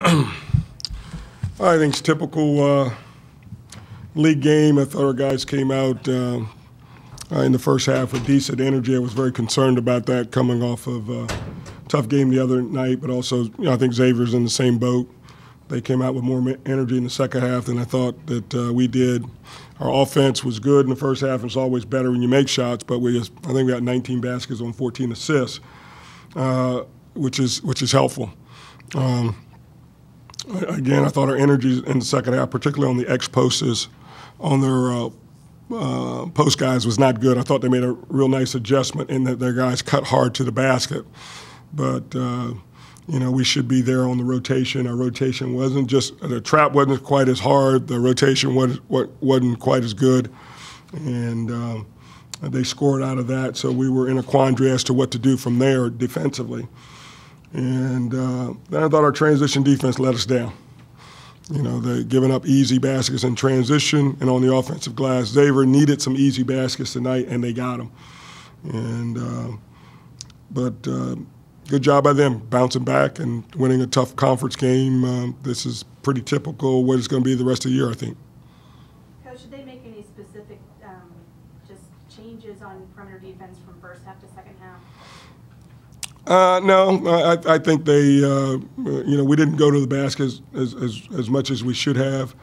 I think it's typical league game. I thought our guys came out in the first half with decent energy. I was very concerned about that coming off of a tough game the other night, but also I think Xavier's in the same boat. They came out with more energy in the second half than I thought that we did. Our offense was good in the first half, and it's always better when you make shots, but I think we got 19 baskets on 14 assists, which is helpful. Again, I thought our energy in the second half, particularly on the ex-posts, on their post guys, was not good. I thought they made a real nice adjustment in that their guys cut hard to the basket. But, we should be there on the rotation. Our rotation wasn't just – the trap wasn't quite as hard. The rotation wasn't quite as good. And they scored out of that, so we were in a quandary as to what to do from there defensively. And then I thought our transition defense let us down. They're giving up easy baskets in transition and on the offensive glass. Xavier needed some easy baskets tonight, and they got them. And but good job by them bouncing back and winning a tough conference game. This is pretty typical what it's going to be the rest of the year, I think. Coach, should they make any specific just changes on perimeter defense from first half to second half? No, I think they, we didn't go to the basket as much as we should have,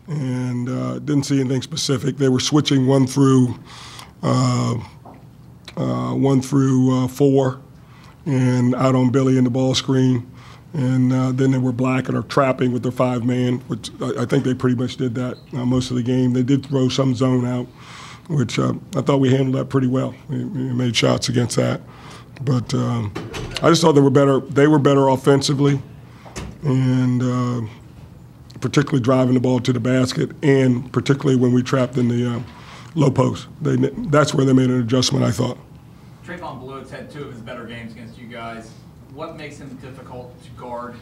and didn't see anything specific. They were switching one through 4, and out on Billy in the ball screen, and then they were blacking or trapping with their 5-man, which I think they pretty much did that most of the game. They did throw some zone out, which I thought we handled that pretty well. We made shots against that. But I just thought they were better. They were better offensively, and particularly driving the ball to the basket, and particularly when we trapped in the low post. That's where they made an adjustment, I thought. Trayvon Bluett's had 2 of his better games against you guys. What makes him difficult to guard?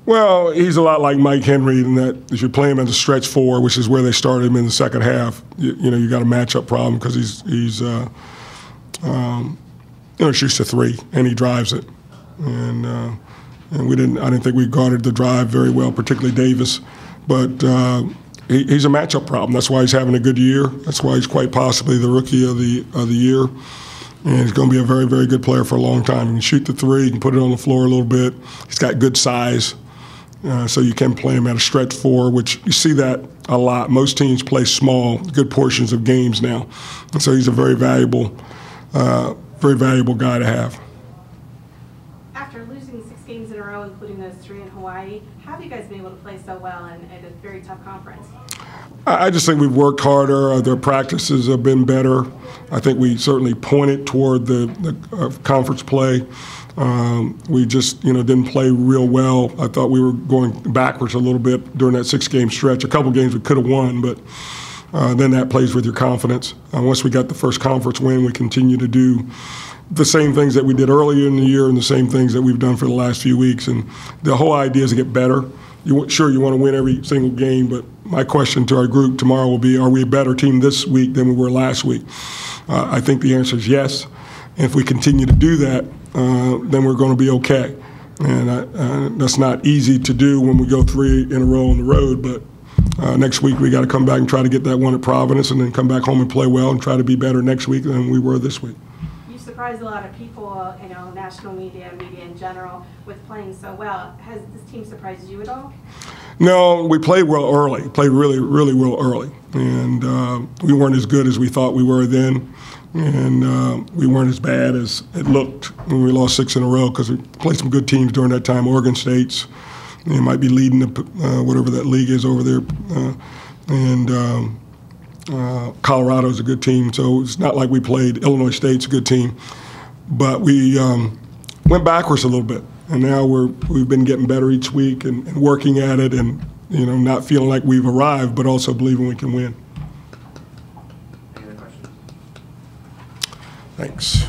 Well, he's a lot like Mike Henry in that if you play him as a stretch 4, which is where they started him in the second half, you got a matchup problem because he's shoots to 3 and he drives it, and I didn't think we guarded the drive very well, particularly Davis, but he's a matchup problem. That's why he's having a good year. That's why he's quite possibly the rookie of the year, and he's going to be a very, very good player for a long time. He can shoot the 3, he can put it on the floor a little bit. He's got good size, so you can play him at a stretch 4, which you see that a lot. Most teams play small, good portions of games now, and so he's a very valuable guy to have. After losing 6 games in a row, including those 3 in Hawaii, how have you guys been able to play so well in a very tough conference? I just think we've worked harder. Their practices have been better. I think we certainly pointed toward the conference play. We just, didn't play real well. I thought we were going backwards a little bit during that 6-game stretch. A couple games we could have won, but then that plays with your confidence. Once we got the first conference win, we continue to do the same things that we did earlier in the year and the same things that we've done for the last few weeks. And the whole idea is to get better. Sure, you want to win every single game, but my question to our group tomorrow will be, are we a better team this week than we were last week? I think the answer is yes. And if we continue to do that, then we're going to be okay. And that's not easy to do when we go 3 in a row on the road, but next week we got to come back and try to get that one at Providence, and then come back home and play well and try to be better next week than we were this week. You surprised a lot of people, national media in general, with playing so well. Has this team surprised you at all? No, we played well early. Played really, really well early, and we weren't as good as we thought we were then, and we weren't as bad as it looked when we lost 6 in a row because we played some good teams during that time. Oregon State's. They might be leading whatever that league is over there, and Colorado's a good team. So it's not like we played Illinois State's a good team, but we went backwards a little bit, and now we've been getting better each week and working at it, and not feeling like we've arrived, but also believing we can win. Any other questions? Thanks.